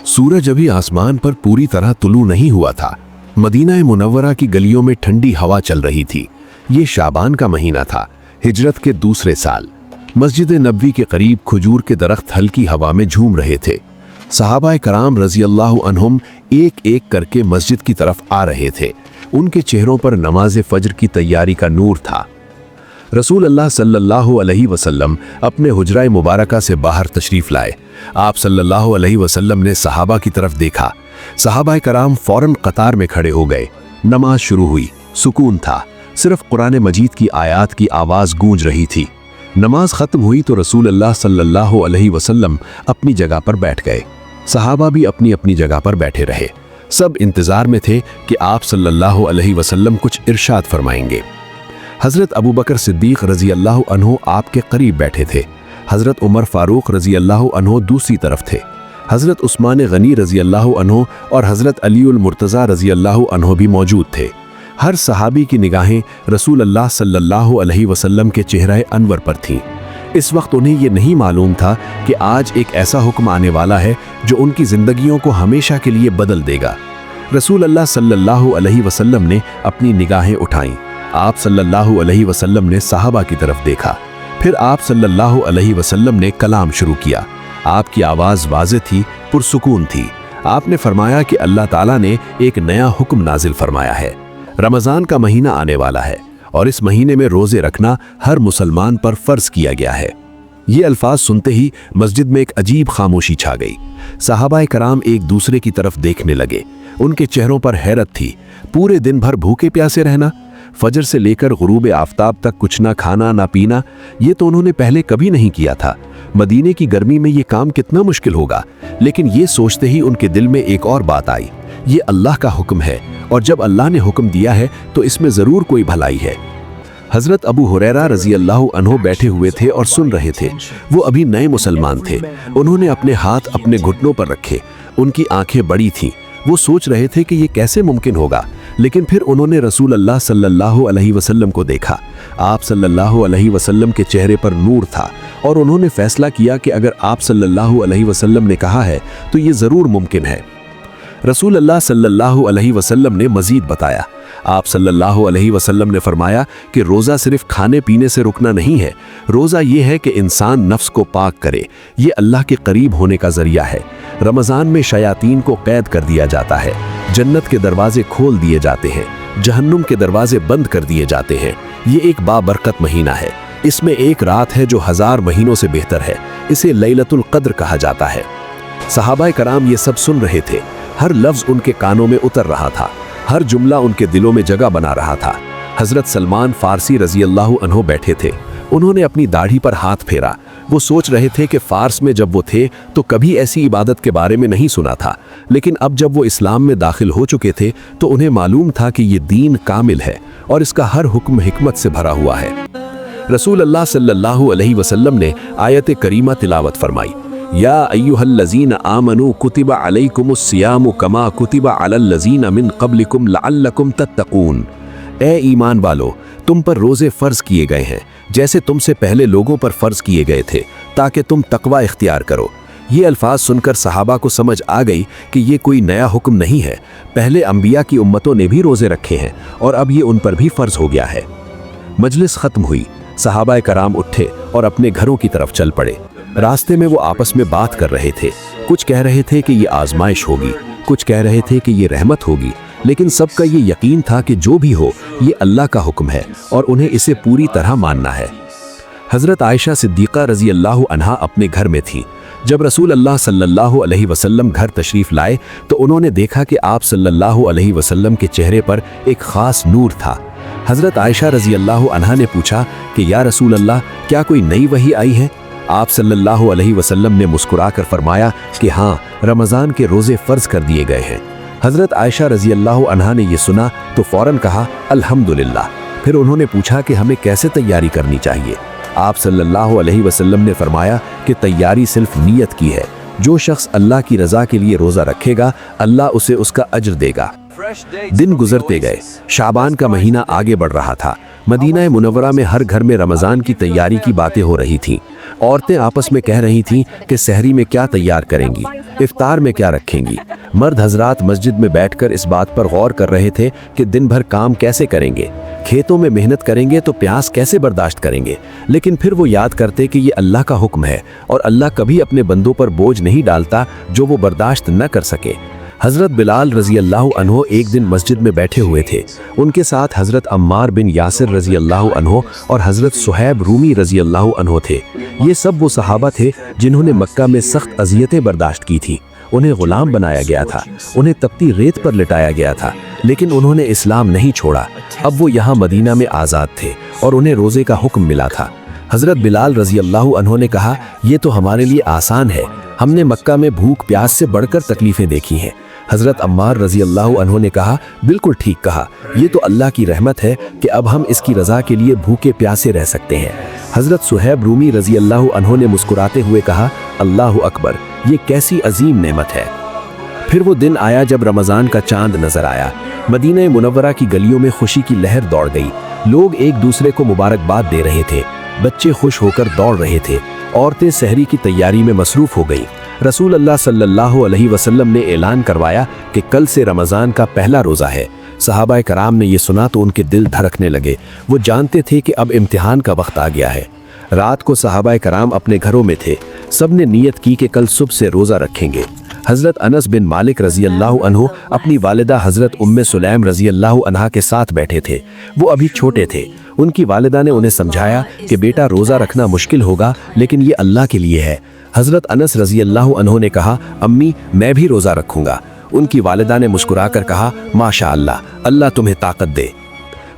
सूरज अभी आसमान पर पूरी तरह तुलू नहीं हुआ था। मदीना मुनव्वरा की गलियों में ठंडी हवा चल रही थी। ये शाबान का महीना था, हिजरत के दूसरे साल। मस्जिद नबवी के करीब खजूर के दरख्त हल्की हवा में झूम रहे थे। सहाबाए कराम रजी अल्लाह अन्हुम एक एक करके मस्जिद की तरफ आ रहे थे। उनके चेहरों पर नमाज फज्र की तैयारी का नूर था। रसूल अल्लाह सल्लल्लाहु अलैहि वसल्लम अपने हुजरा मुबारका से बाहर तशरीफ लाए। आप सल्लल्लाहु अलैहि वसल्लम ने सहाबा की तरफ देखा। सहाबाए कराम फौरन कतार में खड़े हो गए। नमाज शुरू हुई। सुकून था, सिर्फ कुरान मजीद की आयात की आवाज़ गूंज रही थी। नमाज ख़त्म हुई तो रसूल अल्लाह सल्लल्लाहु अलैहि वसल्लम अपनी जगह पर बैठ गए। सहाबा भी अपनी अपनी जगह पर बैठे रहे। सब इंतज़ार में थे कि आप सल्लल्लाहु अलैहि वसल्लम कुछ इरशाद फरमाएंगे। हज़रत अबू बकर सिद्दीक़ रज़ी अल्लाह अन्हु आपके करीब बैठे थे। हज़रत उमर फ़ारूक रज़ी अल्लाह अन्हु दूसरी तरफ थे। हज़रत उस्मान गनी रज़ी अल्लाह अन्हु और हज़रत अलीउल मुर्तज़ा रज़ी अल्लाह अन्हु भी मौजूद थे। हर सहाबी की निगाहें रसूल अल्लाह सल्लल्लाहु अलैहि वसल्लम के चेहरे अनवर पर थीं। इस वक्त उन्हें ये नहीं मालूम था कि आज एक ऐसा हुक्म आने वाला है जो उनकी ज़िंदगियों को हमेशा के लिए बदल देगा। रसूल अल्लाह सल्लल्लाहु अलैहि वसल्लम ने अपनी निगाहें उठाईं। आप सल्लल्लाहु अलैहि वसल्लम ने सहाबा की तरफ देखा। फिर आप सल्लल्लाहु अलैहि वसल्लम ने कलाम शुरू किया। आपकी आवाज़ वाज़ेह थी, पुरसुकून थी। आपने फरमाया कि अल्लाह ताला ने एक नया हुक्म नाजिल फरमाया है। रमज़ान का महीना आने वाला है और इस महीने में रोज़े रखना हर मुसलमान पर फ़र्ज़ किया गया है। ये अल्फाज सुनते ही मस्जिद में एक अजीब खामोशी छा गई। सहाबाए कराम एक दूसरे की तरफ देखने लगे। उनके चेहरों पर हैरत थी। पूरे दिन भर भूखे प्यासे रहना, फजर से लेकर गुरूब आफ्ताब तक कुछ ना खाना ना पीना, ये तो उन्होंने पहले कभी नहीं किया था। मदीने की गर्मी में ये काम कितना मुश्किल होगा। लेकिन ये सोचते ही उनके दिल में एक और बात आई, ये अल्लाह का हुक्म है और जब अल्लाह ने हुक्म दिया है तो इसमें ज़रूर कोई भलाई है। हज़रत अबू हुरैरा रज़ी अल्लाह अन्हु बैठे हुए थे और सुन रहे थे। वो अभी नए मुसलमान थे। उन्होंने अपने हाथ अपने घुटनों पर रखे। उनकी आंखें बड़ी थीं। वो सोच रहे थे कि ये कैसे मुमकिन होगा। लेकिन फिर उन्होंने रसूल अल्लाह सल्लल्लाहु अलैहि वसल्लम को देखा। आप सल्लल्लाहु अलैहि वसल्लम के चेहरे पर नूर था और उन्होंने फैसला किया कि अगर आप सल्लल्लाहु अलैहि वसल्लम ने कहा है तो ये ज़रूर मुमकिन है। रसूल अल्लाह सल्लल्लाहु अलैहि वसल्लम ने मज़ीद बताया। आप सल्लल्लाहु अलैहि वसल्लम ने फरमाया कि रोज़ा सिर्फ खाने पीने से रुकना नहीं है। रोज़ा ये है कि इंसान नफ्स को पाक करे। ये अल्लाह के करीब होने का ज़रिया है। रमज़ान में शयातीन को कैद कर दिया जाता है। जन्नत के दरवाजे खोल दिए जाते हैं, जहन्नुम के दरवाजे बंद कर दिए जाते हैं। ये एक बाबरकत महीना है। इसमें एक रात है जो 1000 महीनों से बेहतर है। इसे लैलतुल क़द्र कहा जाता है। सहाबाए कराम ये सब सुन रहे थे। हर लफ्ज़ उनके कानों में उतर रहा था। हर जुमला उनके दिलों में जगह बना रहा था। हज़रत सलमान फ़ारसी रज़ी अल्लाह अन्हु बैठे थे। उन्होंने अपनी दाढ़ी पर हाथ फेरा। वो सोच रहे थे कि फ़ारस में जब वो थे तो कभी ऐसी इबादत के बारे में नहीं सुना था। लेकिन अब जब वो इस्लाम में दाखिल हो चुके थे तो उन्हें मालूम था कि ये दीन कामिल है और इसका हर हुक्म हिकमत से भरा हुआ है। रसूल अल्लाह सल्लल्लाहु अलैहि वसल्लम ने आयत करीमा तिलावत फरमाई, या अय्युहल्लज़ीना आमनू कुतिबा अलैकुमुस्सियामु कमा कुतिबा अलल्लज़ीना मिन क़ब्लिकुम लअल्लकुम तत्तक़ून। ए ईमान वालो, तुम पर रोज़े फ़र्ज़ किए गए हैं जैसे तुमसे पहले लोगों पर फ़र्ज़ किए गए थे, ताकि तुम तक़वा इख्तियार करो। ये अल्फाज सुनकर सहाबा को समझ आ गई कि ये कोई नया हुक्म नहीं है। पहले अंबिया की उम्मतों ने भी रोज़े रखे हैं और अब ये उन पर भी फ़र्ज़ हो गया है। मजलिस ख़त्म हुई। सहाबाए कराम उठे और अपने घरों की तरफ चल पड़े। रास्ते में वो आपस में बात कर रहे थे। कुछ कह रहे थे कि ये आजमाइश होगी, कुछ कह रहे थे कि ये रहमत होगी, लेकिन सबका ये यकीन था कि जो भी हो ये अल्लाह का हुक्म है और उन्हें इसे पूरी तरह मानना है। हज़रत आयशा सिद्दीक़ा रज़ी अल्लाह अन्हा अपने घर में थी। जब रसूल अल्लाह सल्लल्लाहु अलैहि वसल्लम घर तशरीफ़ लाए तो उन्होंने देखा कि आप सल्लल्लाहु अलैहि वसल्लम के चेहरे पर एक ख़ास नूर था। हज़रत आयशा रज़ी अल्लाह अन्हा ने पूछा कि या रसूल अल्लाह, क्या कोई नई वही आई है? आप सल्लल्लाहु अलैहि वसल्लम ने मुस्कुराकर फरमाया कि हाँ, रमज़ान के रोज़े फ़र्ज़ कर दिए गए हैं। हज़रत आयशा रज़ी अल्लाह अन्हा ने यह सुना तो फ़ौरन कहा अल्हम्दुलिल्लाह। फिर उन्होंने पूछा कि हमें कैसे तैयारी करनी चाहिए। आप सल्लल्लाहु अलैहि वसल्लम ने फरमाया कि तैयारी सिर्फ नीयत की है। जो शख्स अल्लाह की रज़ा के लिए रोज़ा रखेगा, अल्लाह उसे उसका अज्र देगा। दिन गुजरते गए, शाबान का महीना आगे बढ़ रहा था। मदीना मुनव्वरा में हर घर में रमज़ान की तैयारी की बातें हो रही थीं। औरतें आपस में कह रही थीं कि सहरी में क्या तैयार करेंगी, इफ्तार में क्या रखेंगी। मर्द हजरात मस्जिद में बैठकर इस बात पर गौर कर रहे थे कि दिन भर काम कैसे करेंगे, खेतों में मेहनत करेंगे तो प्यास कैसे बर्दाश्त करेंगे। लेकिन फिर वो याद करते कि ये अल्लाह का हुक्म है और अल्लाह कभी अपने बंदों पर बोझ नहीं डालता जो वो बर्दाश्त न कर सके। हज़रत बिलाल रज़ी अल्लाह अन्हो एक दिन मस्जिद में बैठे हुए थे। उनके साथ हज़रत अम्मार बिन यासिर रज़ी अल्लाह अन्हो और हज़रत सुहैब रूमी रज़ी अल्लाह अन्हो थे। ये सब वो सहाबा थे जिन्होंने मक्का में सख्त अज़ियतें बर्दाश्त की थी। उन्हें ग़ुलाम बनाया गया था, उन्हें तपती रेत पर लिटाया गया था, लेकिन उन्होंने इस्लाम नहीं छोड़ा। अब वो यहाँ मदीना में आज़ाद थे और उन्हें रोज़े का हुक्म मिला था। हज़रत बिलाल रज़ी अल्लाह अन्हो ने कहा, ये तो हमारे लिए आसान है, हमने मक्का में भूख प्यास से बढ़कर तकलीफ़ें देखी हैं। हज़रत अम्मार रज़ी अल्लाह अन्हो ने कहा, बिल्कुल ठीक कहा, ये तो अल्लाह की रहमत है कि अब हम इसकी रज़ा के लिए भूखे प्यासे रह सकते हैं। हज़रत सुहैब रूमी रज़ी अल्लाह अन्हो ने मुस्कुराते हुए कहा, अल्लाह अकबर, ये कैसी अजीम नेमत है। फिर वो दिन आया जब रमज़ान का चांद नजर आया। मदीना मुनव्वरा की गलियों में खुशी की लहर दौड़ गई। लोग एक दूसरे को मुबारकबाद दे रहे थे, बच्चे खुश होकर दौड़ रहे थे, औरतें सहरी की तैयारी में मसरूफ़ हो गई। रसूल अल्लाह सल्लल्लाहु अलैहि वसल्लम ने ऐलान करवाया कि कल से रमज़ान का पहला रोज़ा है। सहाबाए कराम ने यह सुना तो उनके दिल धड़कने लगे। वो जानते थे कि अब इम्तिहान का वक्त आ गया है। रात को सहाबाए कराम अपने घरों में थे। सब ने नीयत की कि कल सुबह से रोज़ा रखेंगे। हज़रत अनस बिन मालिक रज़ी अल्लाह अन्हु अपनी वालिदा हज़रत उम्मे सुलैम रज़ी अल्लाह अन्हा के साथ बैठे थे। वो अभी छोटे थे। उनकी वालिदा ने उन्हें समझाया कि बेटा रोज़ा रखना मुश्किल होगा, लेकिन ये अल्लाह के लिए है। हज़रत अनस रज़ी अल्लाह अन्हु ने कहा, अम्मी मैं भी रोज़ा रखूँगा। उनकी वालिदा ने मुस्कुराकर कहा, माशा अल्लाह, अल्लाह तुम्हें ताकत दे।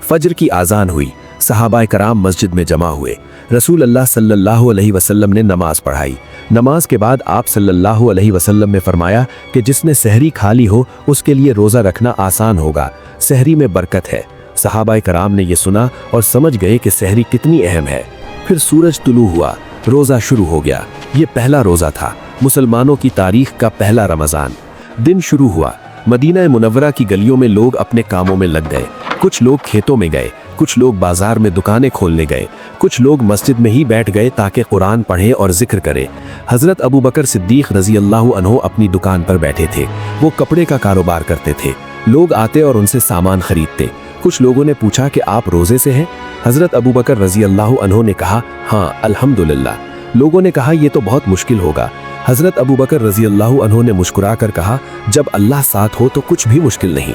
फजर की आज़ान हुई। सहाबाए कराम मस्जिद में जमा हुए। रसूल अल्लाह सल्लल्लाहु अलैहि वसल्लम ने नमाज पढ़ाई। नमाज के बाद आप सल्लल्लाहु अलैहि वसल्लम ने फरमाया कि जिसने सहरी खा ली हो उसके लिए रोज़ा रखना आसान होगा, सहरी में बरकत है। सहाबाए कराम ने यह सुना और समझ गए कि सहरी कितनी अहम है। फिर सूरज तुलू हुआ, रोज़ा शुरू हो गया। ये पहला रोज़ा था, मुसलमानों की तारीख का पहला रमज़ान। दिन शुरू हुआ। मदीना मुनव्वरा की गलियों में लोग अपने कामों में लग गए। कुछ लोग खेतों में गए, कुछ लोग बाजार में दुकानें खोलने गए, कुछ लोग मस्जिद में ही बैठ गए ताकि कुरान पढ़ें और जिक्र करें। हज़रत अबू बकर सिद्दीक़ रज़ी अल्लाह अन्हु अपनी दुकान पर बैठे थे। वो कपड़े का कारोबार करते थे। लोग आते और उनसे सामान खरीदते। कुछ लोगों ने पूछा कि आप रोज़े से हैं? हज़रत अबू बकर रज़ी अल्लाह अन्हु ने कहा, हाँ अल्हम्दुलिल्लाह। लोगों ने कहा, ये तो बहुत मुश्किल होगा। हज़रत अबू बकर रज़ी अल्लाह अन्हु ने मुस्कुरा कर कहा, जब अल्लाह साथ हो तो कुछ भी मुश्किल नहीं।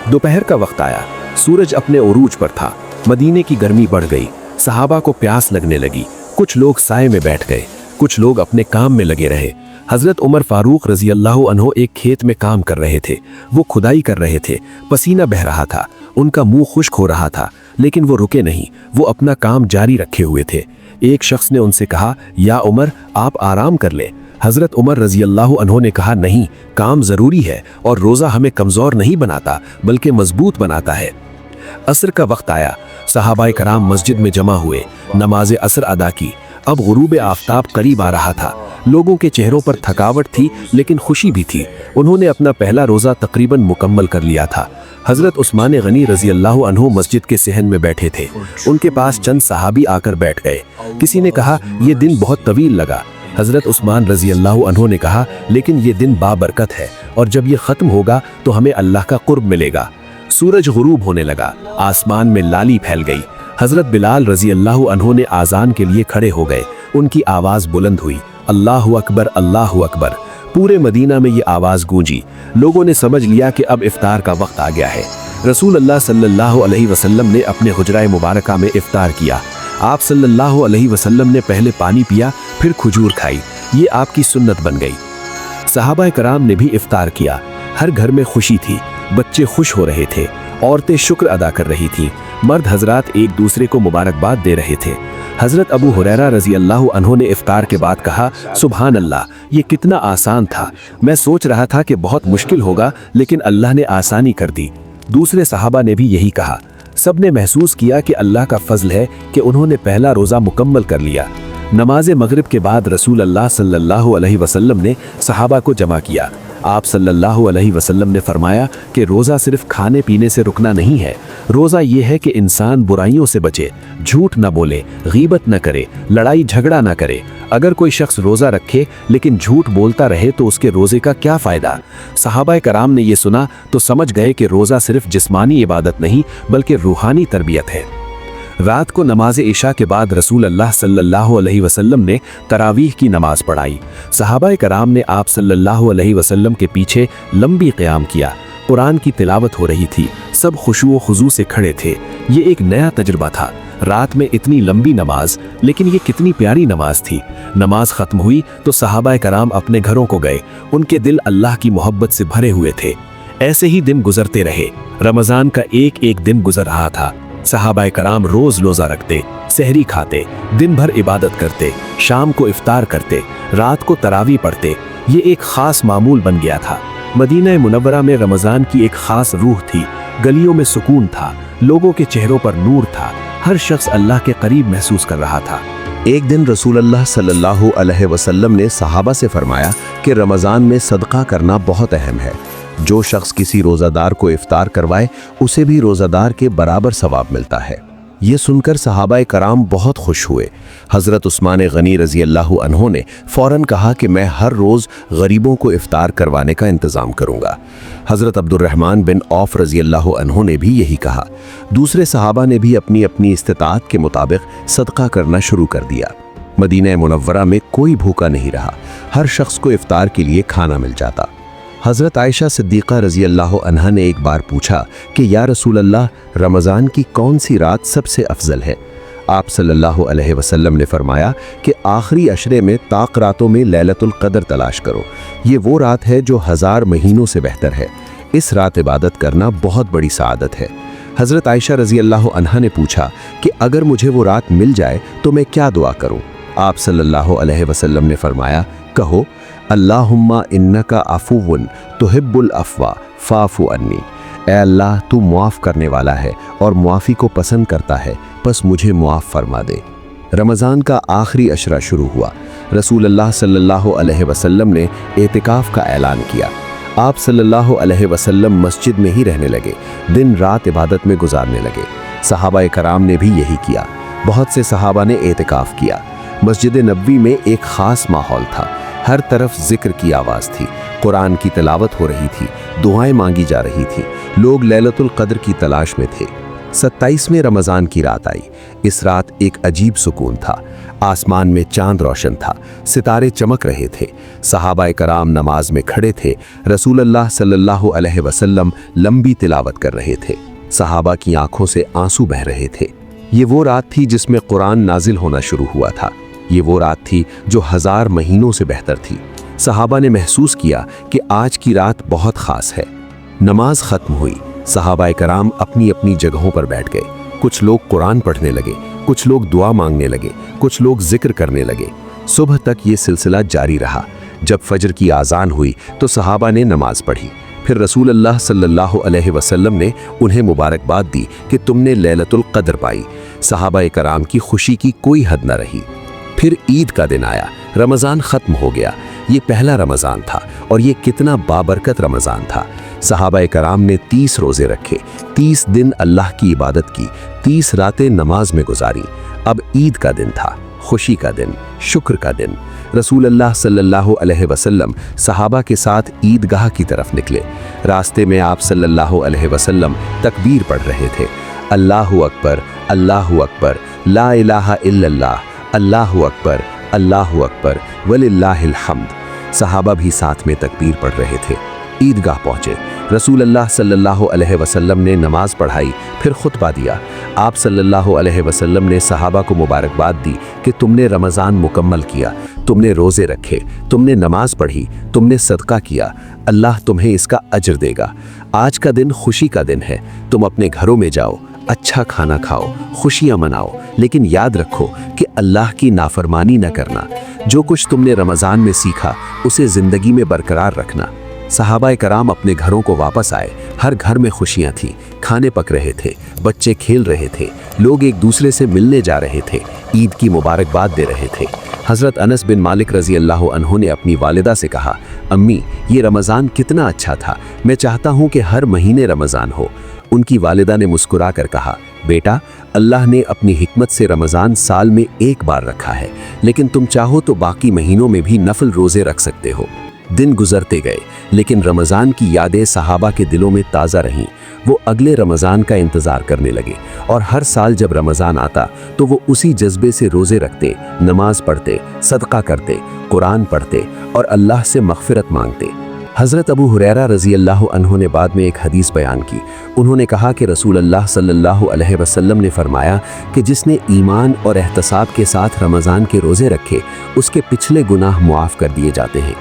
दोपहर का वक्त आया। सूरज अपने उरूज पर था। मदीने की गर्मी बढ़ गई। सहाबा को प्यास लगने लगी। कुछ लोग साए में बैठ गए, कुछ लोग अपने काम में लगे रहे। हज़रत उमर फारूक रज़ी अल्लाह अन्हु एक खेत में काम कर रहे थे। वो खुदाई कर रहे थे। पसीना बह रहा था, उनका मुंह खुश्क हो रहा था, लेकिन वो रुके नहीं। वो अपना काम जारी रखे हुए थे। एक शख्स ने उनसे कहा, या उमर, आप आराम कर ले। हज़रत उमर रज़ी अल्लाह अन्हु ने कहा, नहीं, काम ज़रूरी है और रोज़ा हमें कमज़ोर नहीं बनाता बल्कि मजबूत बनाता है। असर का वक्त आया। सहाबाए कराम मस्जिद में जमा हुए, नमाज असर अदा की। अब गुरूब आफ्ताब करीब आ रहा था। लोगों के चेहरों पर थकावट थी लेकिन खुशी भी थी। उन्होंने अपना पहला रोज़ा तकरीबन मुकम्मल कर लिया था। हज़रत उस्मान गनी रज़ी अल्लाह अन्हु मस्जिद के सहन में बैठे थे। उनके पास चंद सहाबी आकर बैठ गए। किसी ने कहा, यह दिन बहुत तवील लगा। हज़रत उस्मान रज़ी अल्लाह अन्हु ने कहा, लेकिन ये दिन बाबरकत है और जब ये ख़त्म होगा तो हमें अल्लाह का कुर्ब मिलेगा। सूरज गुरूब होने लगा। आसमान में लाली फैल गई। हज़रत बिलाल रज़ी अल्लाह अन्हु ने आज़ान के लिए खड़े हो गए। उनकी आवाज़ बुलंद हुई, अल्लाहु अकबर, अल्लाहु अकबर। पूरे मदीना में ये आवाज़ गूंजी। लोगों ने समझ लिया कि अब इफ्तार का वक्त आ गया है। रसूल अल्लाह सल्लल्लाहु अलैहि वसल्लम ने अपने हुजरा मुबारका में इफ्तार किया। आप सल्लल्लाहु अलैहि वसल्लम ने पहले पानी पिया, फिर खजूर खाई। ये आपकी सुन्नत बन गई। सहाबाए कराम ने भी इफ्तार किया। हर घर में खुशी थी। बच्चे खुश हो रहे थे, औरतें शुक्र अदा कर रही थीं, मर्द हजरात एक दूसरे को मुबारकबाद दे रहे थे। हज़रत अबू हुरैरा रज़ी अल्लाह अन्हु ने इफ्तार के बाद कहा, सुभान अल्लाह, ये कितना आसान था। मैं सोच रहा था कि बहुत मुश्किल होगा, लेकिन अल्लाह ने आसानी कर दी। दूसरे सहाबा ने भी यही कहा। सब ने महसूस किया कि अल्लाह का फजल है कि उन्होंने पहला रोज़ा मुकम्मल कर लिया। नमाज मगरिब के बाद रसूल अल्लाह सल्लल्लाहु अलैहि वसल्लम ने सहाबा को जमा किया। आप सल्लल्लाहु अलैहि वसल्लम ने फरमाया कि रोज़ा सिर्फ खाने पीने से रुकना नहीं है, रोज़ा ये है कि इंसान बुराइयों से बचे, झूठ न बोले, गीबत न करे, लड़ाई झगड़ा न करे। अगर कोई शख्स रोज़ा रखे लेकिन झूठ बोलता रहे तो उसके रोज़े का क्या फ़ायदा। सहाबाए कराम ने ये सुना तो समझ गए कि रोज़ा सिर्फ जिस्मानी इबादत नहीं बल्कि रूहानी तरबियत है। रात को नमाज इशा के बाद रसूल अल्लाह सल्लल्लाहु अलैहि वसल्लम ने तरावीह की नमाज पढ़ाई। सहाबाए कराम ने आप सल्लल्लाहु अलैहि वसल्लम के पीछे लंबी क़याम किया। कुरान की तिलावत हो रही थी, सब खुशू व खुजू से खड़े थे। ये एक नया तजुर्बा था। रात में इतनी लंबी नमाज, लेकिन ये कितनी प्यारी नमाज थी। नमाज खत्म हुई तो सहाबाए कराम अपने घरों को गए। उनके दिल अल्लाह की मोहब्बत से भरे हुए थे। ऐसे ही दिन गुजरते रहे। रमज़ान का एक एक दिन गुजर रहा था। सहाबाए कराम रोज रोजा रखते, सहरी खाते, दिन भर इबादत करते, शाम को इफ्तार करते, रात को तरावी पढ़ते। ये एक खास मामूल बन गया था। मदीना मुनव्वरा में रमज़ान की एक खास रूह थी। गलियों में सुकून था, लोगों के चेहरों पर नूर था। हर शख्स अल्लाह के करीब महसूस कर रहा था। एक दिन रसूल अल्लाह सल्लल्लाहु अलैहि वसल्लम ने सहाबा से फरमाया कि रमज़ान में सदका करना बहुत अहम है। जो शख्स किसी रोज़ादार को इफ्तार करवाए उसे भी रोज़ादार के बराबर सवाब मिलता है। ये सुनकर सहाबाए कराम बहुत खुश हुए। हज़रत उस्मान गनी रज़ी अल्लाहु अन्हो ने फ़ौरन कहा कि मैं हर रोज़ गरीबों को इफ्तार करवाने का इंतज़ाम करूँगा। हज़रत अब्दुर्रहमान बिन औफ रज़ी अल्लाहु अन्हो ने भी यही कहा। दूसरे सहाबा ने भी अपनी अपनी इस्तिताअत के मुताबिक सदका करना शुरू कर दिया। मदीना मुनव्वरा में कोई भूखा नहीं रहा। हर शख्स को इफ्तार के लिए खाना मिल जाता। हज़रत आयशा सिद्दीक़ा रज़ी अल्लाह अन्हा ने एक बार पूछा कि या रसूल अल्लाह, रमज़ान की कौन सी रात सबसे अफजल है। आप सल्लल्लाहु अलैहि वसल्लम ने फरमाया कि आखिरी अशरे में ताक रातों में लैलतुल क़द्र तलाश करो। ये वो रात है जो 1000 महीनों से बेहतर है। इस रात इबादत करना बहुत बड़ी सआदत है। हज़रत आयशा रज़ी अल्लाह अन्हा ने पूछा कि अगर मुझे वो रात मिल जाए तो मैं क्या दुआ करूँ। आप सल्लल्लाहु अलैहि वसल्लम ने फरमाया, कहो अल्लाहुम्मा इन्नका अफ़ुव्वुन तुहिब्बुल अफ़्वा फ़ाफ़ु अन्नी। ए अल्लाह, तू मुआफ़ करने वाला है और मुआफ़ी को पसंद करता है, बस मुझे मुआफ़ फरमा दे। रमज़ान का आखिरी अशरा शुरू हुआ। रसूल अल्लाह सल्लल्लाहु अलैहि वसल्लम ने एतिकाफ़ का ऐलान किया। आप सल्लल्लाहु अलैहि वसल्लम मस्जिद में ही रहने लगे, दिन रात इबादत में गुजारने लगे। सहाबाए कराम ने भी यही किया। बहुत से सहाबा ने एतिकाफ़ किया। मस्जिद नबवी में एक ख़ास माहौल था। हर तरफ जिक्र की आवाज़ थी, कुरान की तिलावत हो रही थी, दुआएं मांगी जा रही थी। लोग लैलतुल क़द्र की तलाश में थे। 27वें रमज़ान की रात आई। इस रात एक अजीब सुकून था। आसमान में चांद रोशन था, सितारे चमक रहे थे। सहाबाए कराम नमाज में खड़े थे। रसूल अल्लाह सल्लल्लाहु अलैहि वसल्लम लंबी तिलावत कर रहे थे। सहाबा की आंखों से आंसू बह रहे थे। ये वो रात थी जिसमें कुरान नाजिल होना शुरू हुआ था। ये वो रात थी जो 1000 महीनों से बेहतर थी। सहाबा ने महसूस किया कि आज की रात बहुत ख़ास है। नमाज ख़त्म हुई। सहाबाए कराम अपनी अपनी जगहों पर बैठ गए। कुछ लोग कुरान पढ़ने लगे, कुछ लोग दुआ मांगने लगे, कुछ लोग जिक्र करने लगे। सुबह तक ये सिलसिला जारी रहा। जब फजर की आज़ान हुई तो सहाबा ने नमाज पढ़ी। फिर रसूल अल्लाह सल्लल्लाहु अलैहि वसल्लम ने उन्हें मुबारकबाद दी कि तुमने लैलतुल क़द्र पाई। सहाबाए कराम की खुशी की कोई हद न रही। फिर ईद का दिन आया। रमज़ान ख़त्म हो गया। ये पहला रमज़ान था और ये कितना बाबरकत रमज़ान था। सहाबाए कराम ने 30 रोज़े रखे, 30 दिन अल्लाह की इबादत की, 30 रातें नमाज में गुजारी। अब ईद का दिन था, खुशी का दिन, शुक्र का दिन। रसूल अल्लाह सल्लल्लाहु अलैहि वसल्लम सहाबा के साथ ईदगाह की तरफ निकले। रास्ते में आप सल्लल्लाहु अलैहि वसल्लम तकबीर पढ़ रहे थे। अल्लाहु अकबर, अल्लाहु अकबर, ला इलाहा इल्लल्लाह, अल्लाहु अकबर, अल्लाहु अकबर, वलिल्लाहिल हम्द। सहाबा भी साथ में तकबीर पढ़ रहे थे। ईदगाह पहुँचे। रसूल अल्लाह सल्लल्लाहु अलैहि वसल्लम ने नमाज पढ़ाई, फिर खुतबा दिया। आप सल्लल्लाहु अलैहि वसल्लम ने सहाबा को मुबारकबाद दी कि तुमने रमज़ान मुकम्मल किया, तुमने रोज़े रखे, तुमने नमाज पढ़ी, तुमने सदका किया। अल्लाह तुम्हें इसका अजर देगा। आज का दिन खुशी का दिन है। तुम अपने घरों में जाओ, अच्छा खाना खाओ, खुशियाँ मनाओ, लेकिन याद रखो कि अल्लाह की नाफरमानी न करना। जो कुछ तुमने रमज़ान में सीखा उसे ज़िंदगी में बरकरार रखना। सहाबाए कराम अपने घरों को वापस आए। हर घर में खुशियाँ थीं, खाने पक रहे थे, बच्चे खेल रहे थे, लोग एक दूसरे से मिलने जा रहे थे, ईद की मुबारकबाद दे रहे थे। हज़रत अनस बिन मालिक रज़ी अल्लाह अन्हु ने अपनी वालिदा से कहा, अम्मी ये रमज़ान कितना अच्छा था, मैं चाहता हूँ कि हर महीने रमज़ान हो। उनकी वालिदा ने मुस्कुरा कर कहा, बेटा अल्लाह ने अपनी हिकमत से रमज़ान साल में एक बार रखा है, लेकिन तुम चाहो तो बाकी महीनों में भी नफल रोज़े रख सकते हो। दिन गुजरते गए, लेकिन रमज़ान की यादें सहाबा के दिलों में ताज़ा रहीं। वो अगले रमज़ान का इंतज़ार करने लगे और हर साल जब रमज़ान आता तो वो उसी जज्बे से रोज़े रखते, नमाज पढ़ते, सदका करते, कुरान पढ़ते और अल्लाह से मग़फ़िरत मांगते। हज़रत अबू हुरैरा रज़ी अल्लाह अन्हु ने बाद में एक हदीस बयान की। उन्होंने कहा कि रसूल अल्लाह सल्लल्लाहु अलैहि वसल्लम ने फरमाया कि जिसने ईमान और एहतसाब के साथ रमज़ान के रोज़े रखे, उसके पिछले गुनाह मुआफ़ कर दिए जाते हैं।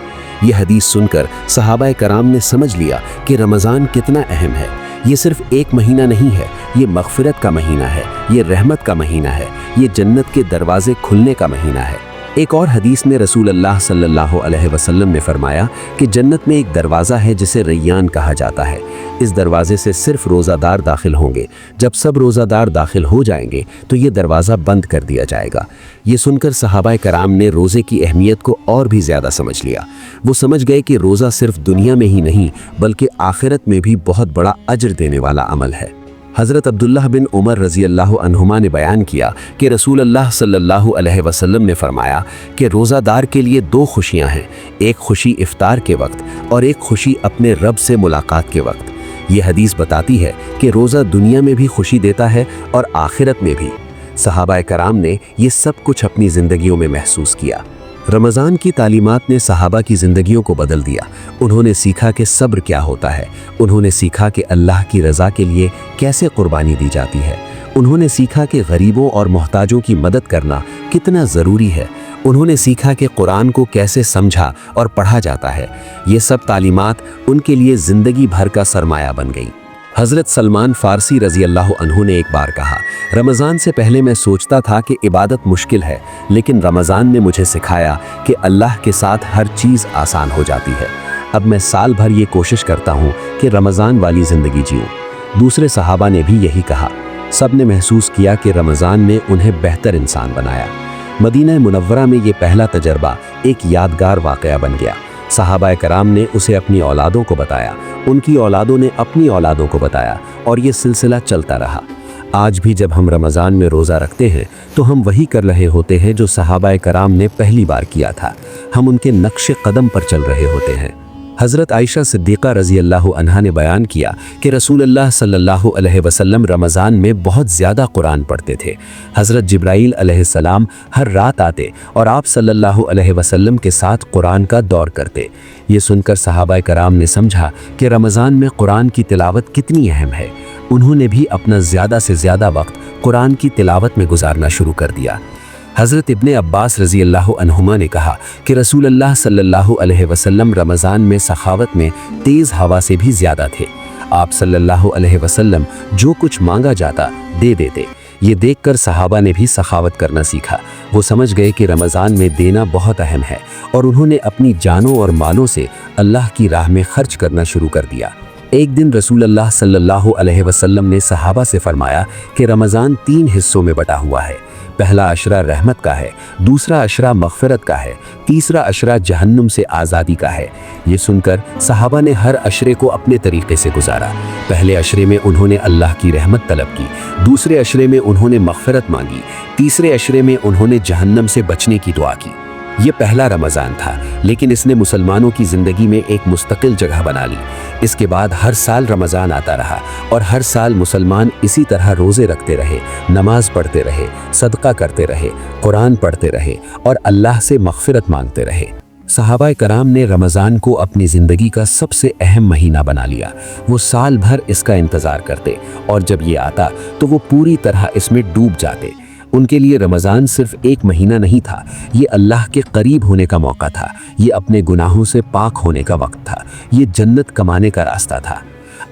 ये हदीस सुनकर सहाबाए कराम ने समझ लिया कि रमज़ान कितना अहम है। ये सिर्फ एक महीना नहीं है, ये मग़फ़िरत का महीना है, ये रहमत का महीना है, ये जन्नत के दरवाजे खुलने का महीना है। एक और हदीस में रसूल अल्लाह सल्लल्लाहु अलैहि वसल्लम ने फरमाया कि जन्नत में एक दरवाज़ा है जिसे रैयान कहा जाता है। इस दरवाजे से सिर्फ रोज़ादार दाखिल होंगे। जब सब रोज़ादार दाखिल हो जाएंगे तो ये दरवाज़ा बंद कर दिया जाएगा। ये सुनकर सहाबाए कराम ने रोज़े की अहमियत को और भी ज़्यादा समझ लिया। वो समझ गए कि रोज़ा सिर्फ दुनिया में ही नहीं बल्कि आखिरत में भी बहुत बड़ा अजर देने वाला अमल है। हज़रत अब्दुल्लाह बिन उमर रज़ी अल्लाह अन्हुमा ने बयान किया कि रसूल अल्लाह सल्लल्लाहु अलैहि वसल्लम ने फरमाया कि रोज़ादार के लिए दो खुशियां हैं, एक खुशी इफ्तार के वक्त और एक खुशी अपने रब से मुलाकात के वक्त। ये हदीस बताती है कि रोज़ा दुनिया में भी खुशी देता है और आखिरत में भी। सहाबाए कराम ने ये सब कुछ अपनी ज़िंदगियों में महसूस किया। रमज़ान की तालीमात ने सहाबा की ज़िंदगियों को बदल दिया। उन्होंने सीखा कि सब्र क्या होता है, उन्होंने सीखा कि अल्लाह की रज़ा के लिए कैसे कुर्बानी दी जाती है, उन्होंने सीखा कि गरीबों और मोहताजों की मदद करना कितना ज़रूरी है, उन्होंने सीखा कि कुरान को कैसे समझा और पढ़ा जाता है। ये सब तालीमात उनके लिए ज़िंदगी भर का सरमाया बन गई। हज़रत सलमान फ़ारसी रज़ी अल्लाह अन्हु ने एक बार कहा, रमज़ान से पहले मैं सोचता था कि इबादत मुश्किल है, लेकिन रमज़ान ने मुझे सिखाया कि अल्लाह के साथ हर चीज़ आसान हो जाती है। अब मैं साल भर ये कोशिश करता हूँ कि रमज़ान वाली ज़िंदगी जीऊँ। दूसरे सहाबा ने भी यही कहा। सब ने महसूस किया कि रमज़ान ने उन्हें बेहतर इंसान बनाया। मदीना मुनव्वरा में ये पहला तजर्बा एक यादगार वाक़या बन गया। सहाबाए कराम ने उसे अपनी औलादों को बताया, उनकी औलादों ने अपनी औलादों को बताया और ये सिलसिला चलता रहा। आज भी जब हम रमज़ान में रोज़ा रखते हैं तो हम वही कर रहे होते हैं जो सहाबाए कराम ने पहली बार किया था। हम उनके नक्शे कदम पर चल रहे होते हैं। हज़रत आयशा सिद्दीक़ा रज़ी अल्लाह अन्हा ने बयान किया कि रसूल अल्लाह सल्लल्लाहु अलैहि वसल्लम रमज़ान में बहुत ज़्यादा कुरान पढ़ते थे। हज़रत जिब्राईल अलैहिस्सलाम हर रात आते और आप सल्लल्लाहु अलैहि वसल्लम के साथ कुरान का दौर करते। ये सुनकर सहाबाए कराम ने समझा कि रमज़ान में कुरान की तिलावत कितनी अहम है। उन्होंने भी अपना ज़्यादा से ज़्यादा वक्त कुरान की तिलावत में गुजारना शुरू कर दिया। हज़रत इब्ने अब्बास रज़ी अल्लाह अन्हुमा ने कहा कि रसूल अल्लाह सल्लल्लाहु अलैहि वसल्लम रमज़ान में सखावत में तेज़ हवा से भी ज़्यादा थे। आप सल्लल्लाहु अलैहि वसल्लम जो कुछ मांगा जाता दे देते। ये देखकर सहाबा ने भी सखावत करना सीखा। वो समझ गए कि रमज़ान में देना बहुत अहम है और उन्होंने अपनी जानों और मालों से अल्लाह की राह में खर्च करना शुरू कर दिया। एक दिन रसूल अल्लाह सल्लल्लाहु अलैहि वसल्लम ने सहाबा से फरमाया कि रमज़ान 3 हिस्सों में बटा हुआ है। पहला अशरा रहमत का है, दूसरा अशरा मग़फ़िरत का है, तीसरा अशरा जहन्नुम से आज़ादी का है। ये सुनकर सहाबा ने हर अशरे को अपने तरीक़े से गुजारा। पहले अशरे में उन्होंने अल्लाह की रहमत तलब की, दूसरे अशरे में उन्होंने मग़फ़िरत मांगी, तीसरे अशरे में उन्होंने जहन्नम से बचने की दुआ की। ये पहला रमज़ान था, लेकिन इसने मुसलमानों की ज़िंदगी में एक मुस्तकिल जगह बना ली। इसके बाद हर साल रमज़ान आता रहा और हर साल मुसलमान इसी तरह रोज़े रखते रहे, नमाज पढ़ते रहे, सदका करते रहे, कुरान पढ़ते रहे और अल्लाह से मग़फ़िरत मांगते रहे। सहाबाए कराम ने रमज़ान को अपनी ज़िंदगी का सबसे अहम महीना बना लिया। वो साल भर इसका इंतज़ार करते और जब ये आता तो वो पूरी तरह इसमें डूब जाते। उनके लिए रमज़ान सिर्फ एक महीना नहीं था, ये अल्लाह के करीब होने का मौका था, ये अपने गुनाहों से पाक होने का वक्त था, ये जन्नत कमाने का रास्ता था।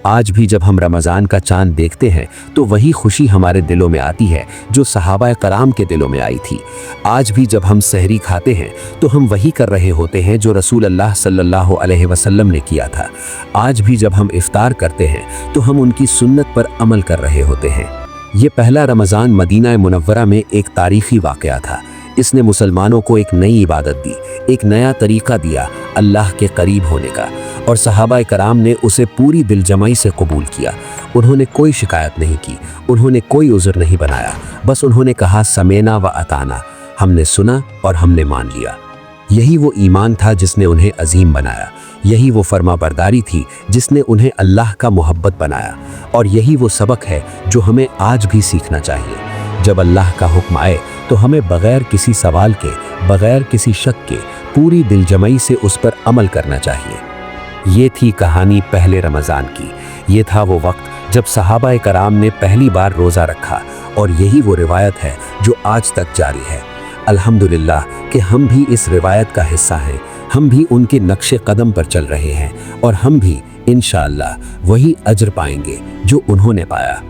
आज भी जब हम रमज़ान का चाँद देखते हैं तो वही खुशी हमारे दिलों में आती है जो सहाबाए कराम के दिलों में आई थी। आज भी जब हम सहरी खाते हैं तो हम वही कर रहे होते हैं जो रसूल अल्लाह सल्लल्लाहु अलैहि वसल्लम ने किया था। आज भी जब हम इफ्तार करते हैं तो हम उनकी सुन्नत पर अमल कर रहे होते हैं। ये पहला रमज़ान मदीना मुनव्वरा में एक तारीख़ी वाक़या था। इसने मुसलमानों को एक नई इबादत दी, एक नया तरीका दिया अल्लाह के करीब होने का, और सहाबा कराम ने उसे पूरी दिलजमाई से कबूल किया। उन्होंने कोई शिकायत नहीं की, उन्होंने कोई उज़र नहीं बनाया, बस उन्होंने कहा समेना व अताना, हमने सुना और हमने मान लिया। यही वो ईमान था जिसने उन्हें अजीम बनाया, यही वो फर्माबरदारी थी जिसने उन्हें अल्लाह का मोहब्बत बनाया, और यही वो सबक है जो हमें आज भी सीखना चाहिए। जब अल्लाह का हुक्म आए तो हमें बग़ैर किसी सवाल के, बग़ैर किसी शक के पूरी दिलजमई से उस पर अमल करना चाहिए। ये थी कहानी पहले रमज़ान की। ये था वो वक्त जब सहाबा कराम ने पहली बार रोज़ा रखा, और यही वो रिवायत है जो आज तक जारी है। अल्हम्दुलिल्लाह कि हम भी इस रिवायत का हिस्सा हैं, हम भी उनके नक्शे कदम पर चल रहे हैं, और हम भी इंशाअल्लाह वही अजर पाएंगे जो उन्होंने पाया।